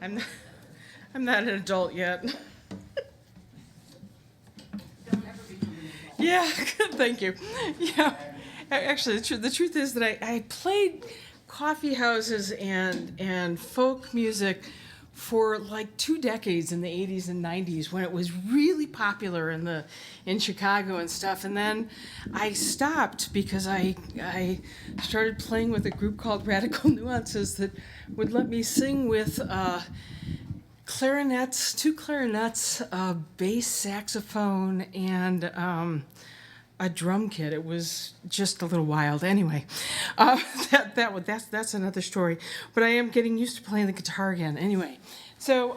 I'm not, I'm not an adult yet. Yeah, thank you. Yeah, actually, the truth is that I played coffee houses and folk music for like 2 decades in the 80s and 90s when it was really popular in Chicago and stuff. And then I stopped because I started playing with a group called Radical Nuances that would let me sing with clarinets, two clarinets, a bass saxophone, and a drum kit. It was just a little wild. Anyway, that's another story. But I am getting used to playing the guitar again. Anyway, so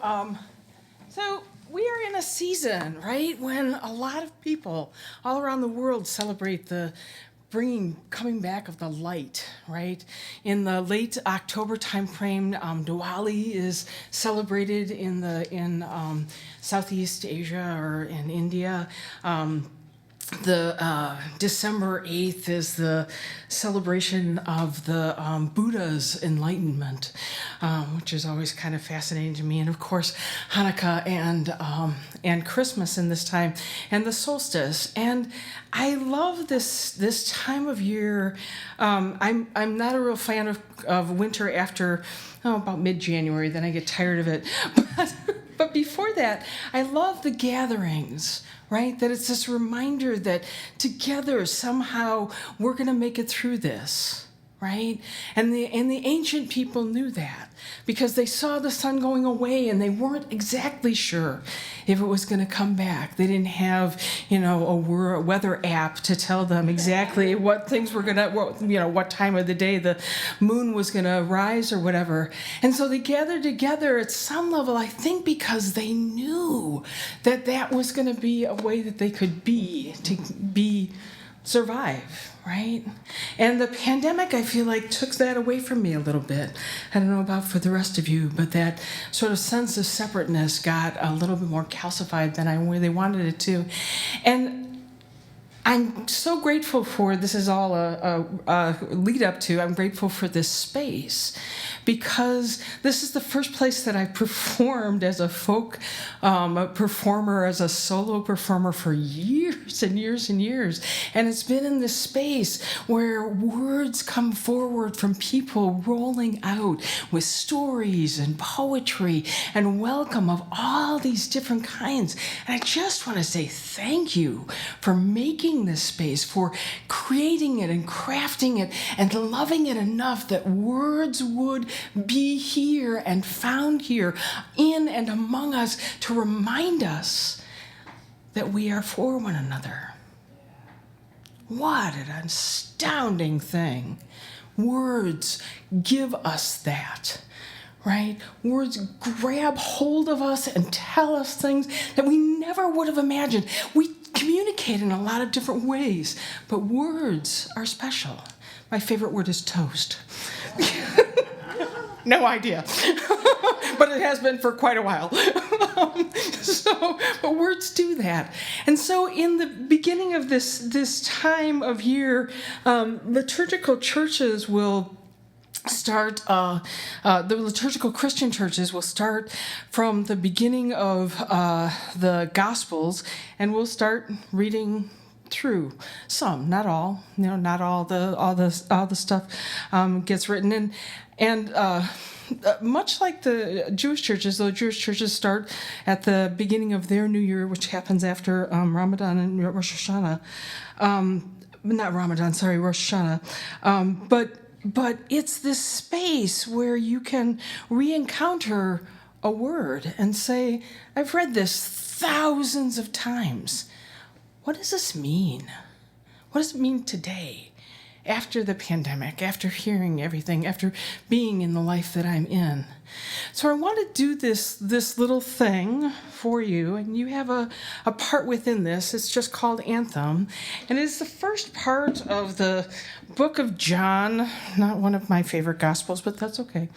we are in a season, right, when a lot of people all around the world celebrate the coming back of the light, right? In the late October timeframe, Diwali is celebrated in Southeast Asia or in India. The December 8th is the celebration of the Buddha's enlightenment, which is always kind of fascinating to me. And of course, Hanukkah and Christmas in this time, and the solstice. And I love this time of year. I'm not a real fan of winter after about mid-January. Then I get tired of it. But before that, I love the gatherings, right? That it's this reminder that together somehow we're going to make it through this, right? And the ancient people knew that because they saw the sun going away and they weren't exactly sure if it was going to come back. They didn't have, a weather app to tell them exactly what things were going to, what time of the day the moon was going to rise or whatever. And so they gathered together at some level, I think, because they knew that that was going to be a way that they could survive, right? And the pandemic, I feel like, took that away from me a little bit. I don't know about for the rest of you, but that sort of sense of separateness got a little bit more calcified than I really wanted it to. And I'm so grateful for, this is all a lead up to, I'm grateful for this space because this is the first place that I performed as a folk performer, as a solo performer for years and years and years. And it's been in this space where words come forward from people rolling out with stories and poetry and welcome of all these different kinds. And I just want to say thank you for making this space, for creating it and crafting it and loving it enough that words would be here and found here in and among us to remind us that we are for one another. What an astounding thing. Words give us that. Right? Words grab hold of us and tell us things that we never would have imagined. We communicate in a lot of different ways, but words are special. My favorite word is toast. No idea, but it has been for quite a while. But words do that. And so in the beginning of this time of year, liturgical churches will start, the liturgical Christian churches will start from the beginning of the Gospels, and we'll start reading through some, not all. Not all the stuff gets written, and much like the Jewish churches, though Jewish churches start at the beginning of their new year, which happens after Ramadan and Rosh Hashanah. Not Ramadan, sorry, Rosh Hashanah. But it's this space where you can re-encounter a word and say, I've read this thousands of times. What does this mean? What does it mean today? After the pandemic, after hearing everything, after being in the life that I'm in. So I want to do this little thing for you, and you have a part within this. It's just called Anthem, and it's the first part of the book of John, not one of my favorite Gospels, but that's okay.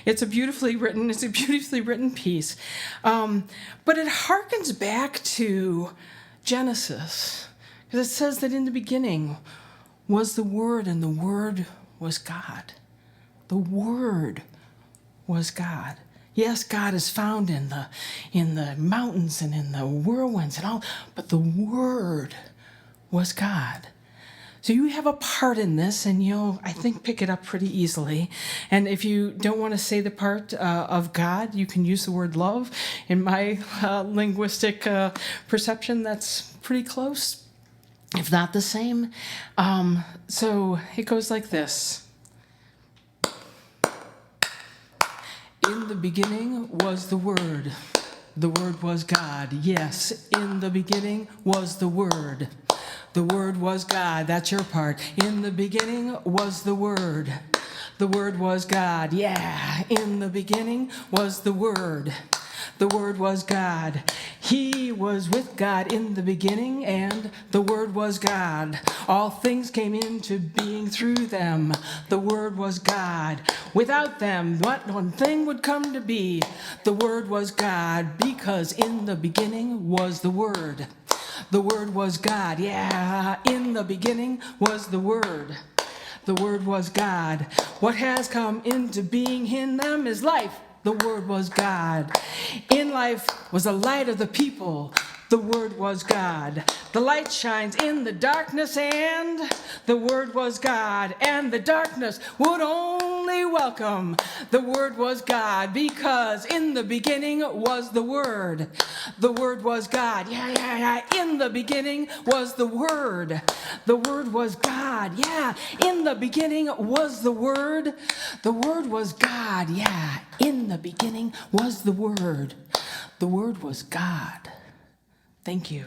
It's a beautifully written piece, but it harkens back to Genesis, because it says that in the beginning was the Word, and the Word was God. The Word was God. Yes, God is found in the mountains and in the whirlwinds and all, but the Word was God. So you have a part in this, and you'll, I think, pick it up pretty easily. And if you don't want to say the part of God, you can use the word love. In my linguistic perception, that's pretty close, if not the same. So it goes like this. In the beginning was the Word. The Word was God. Yes, in the beginning was the Word. The Word was God. That's your part. In the beginning was the Word. The Word was God. Yeah. In the beginning was the Word. The Word was God. He was with God in the beginning, and the Word was God. All things came into being through them. The Word was God. Without them, not one thing would come to be. The Word was God, because in the beginning was the Word. The Word was God. Yeah, in the beginning was the Word. The Word was God. What has come into being in them is life. The Word was God. In life was the light of the people. The Word was God. The light shines in the darkness, and the Word was God. And the darkness would only welcome. The Word was God, because in the beginning was the Word. The Word was God. Yeah. In the beginning was the Word. The Word was God. Yeah. In the beginning was the Word. The Word was God. Yeah. In the beginning was the Word. The Word was God. Thank you.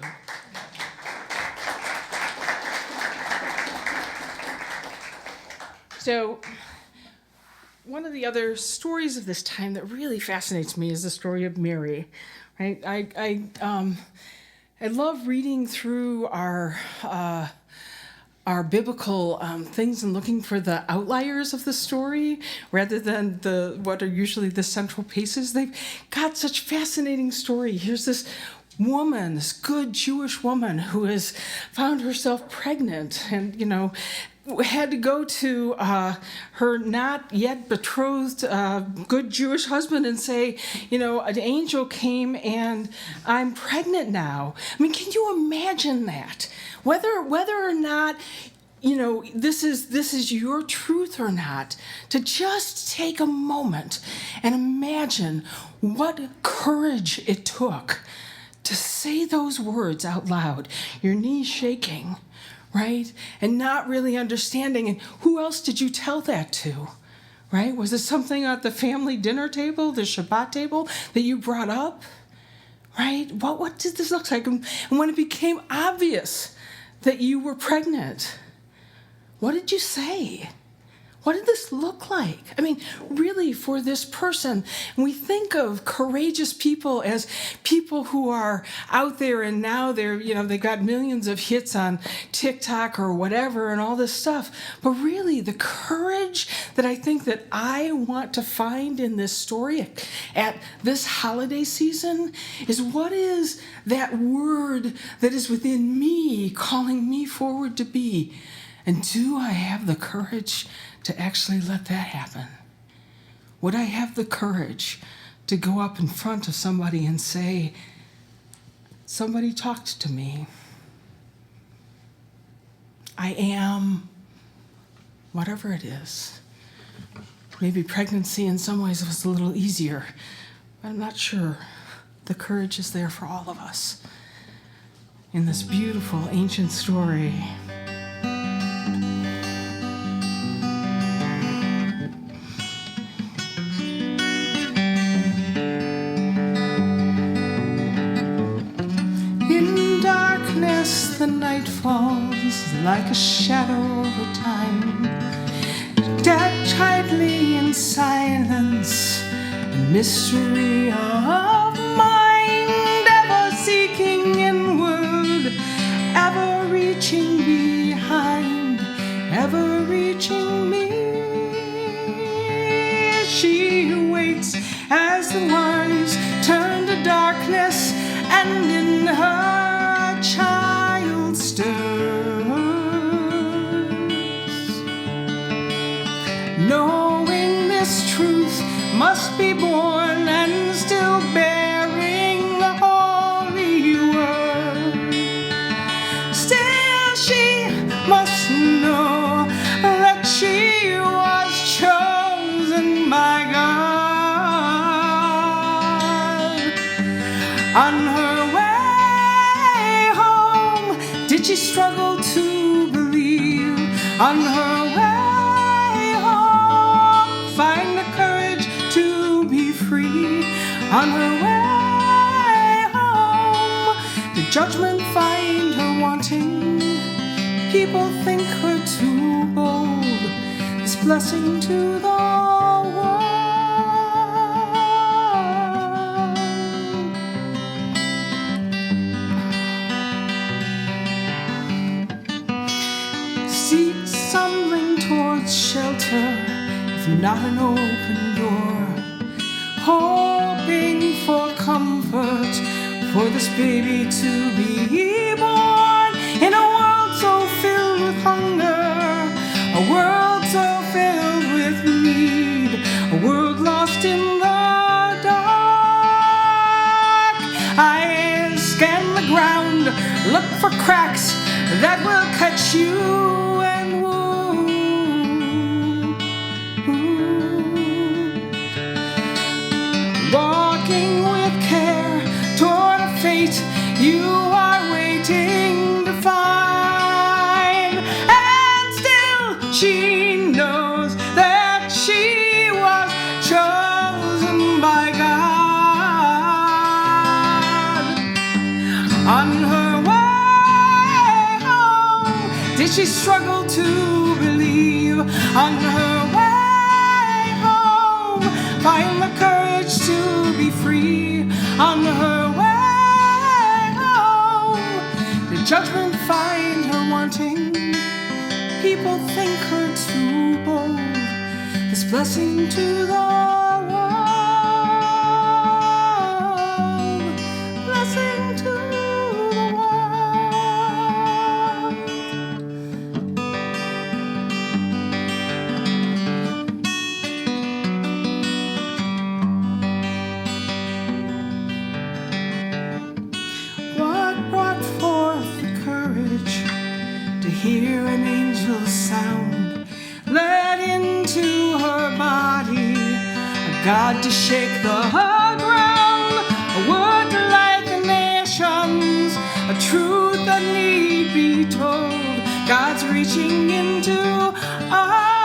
So, one of the other stories of this time that really fascinates me is the story of Mary. Right? I love reading through our biblical things and looking for the outliers of the story rather than what are usually the central pieces. They've got such fascinating story. Here's this woman, this good Jewish woman who has found herself pregnant and, had to go to her not yet betrothed good Jewish husband and say, an angel came and I'm pregnant now. I mean, can you imagine that? Whether or not this is your truth or not, to just take a moment and imagine what courage it took to say those words out loud, your knees shaking, right? And not really understanding. And who else did you tell that to, right? Was it something at the family dinner table, the Shabbat table that you brought up, right? What did this look like? And when it became obvious that you were pregnant, what did you say? What did this look like? I mean, really, for this person, we think of courageous people as people who are out there and now they've got millions of hits on TikTok or whatever and all this stuff. But really, the courage that I think that I want to find in this story at this holiday season is, what is that word that is within me calling me forward to be? And do I have the courage to actually let that happen? Would I have the courage to go up in front of somebody and say, somebody talked to me. I am whatever it is. Maybe pregnancy in some ways was a little easier, but I'm not sure. The courage is there for all of us in this beautiful ancient story. The night falls like a shadow over time, dead tightly in silence and mystery of mind, ever seeking inward, ever reaching behind, ever reaching me. She waits as the wise turn to darkness, and in her child stirs, knowing this truth must be born On her way home, did she struggle to believe? On her way home, find the courage to be free. On her way home, did judgment find her wanting? People think her too bold, this blessing to the world. Seek stumbling towards shelter, if not an open door, hoping for comfort, for this baby to be born in a world so filled with hunger, a world so filled with need, a world lost in the dark. I scan the ground, look for cracks that will catch you and wound. Walking with care toward a fate you are waiting to find, and still she knows that she was chosen by God. On her way home, did she struggle to believe? On her way home, find the courage to be free. On her way home, did judgment find her wanting? People think her too bold, this blessing to the world, blessing to the world. What brought forth the courage to hear an angel's sound, led into her body a God to shake the ground, a word to light the nations, a truth that need be told? God's reaching into us.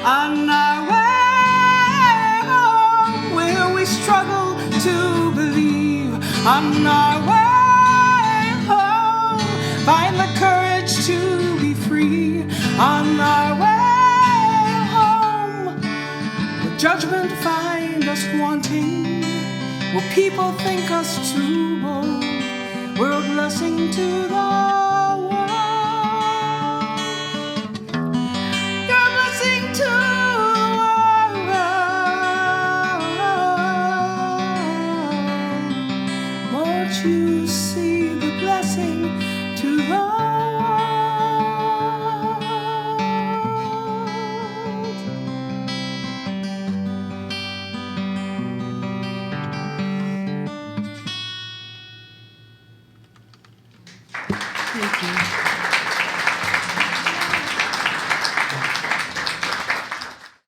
On our way home, will we struggle to believe? On our way home, find the courage to be free. On our way home, will judgment find us wanting? Will people think us too bold? We're a blessing to the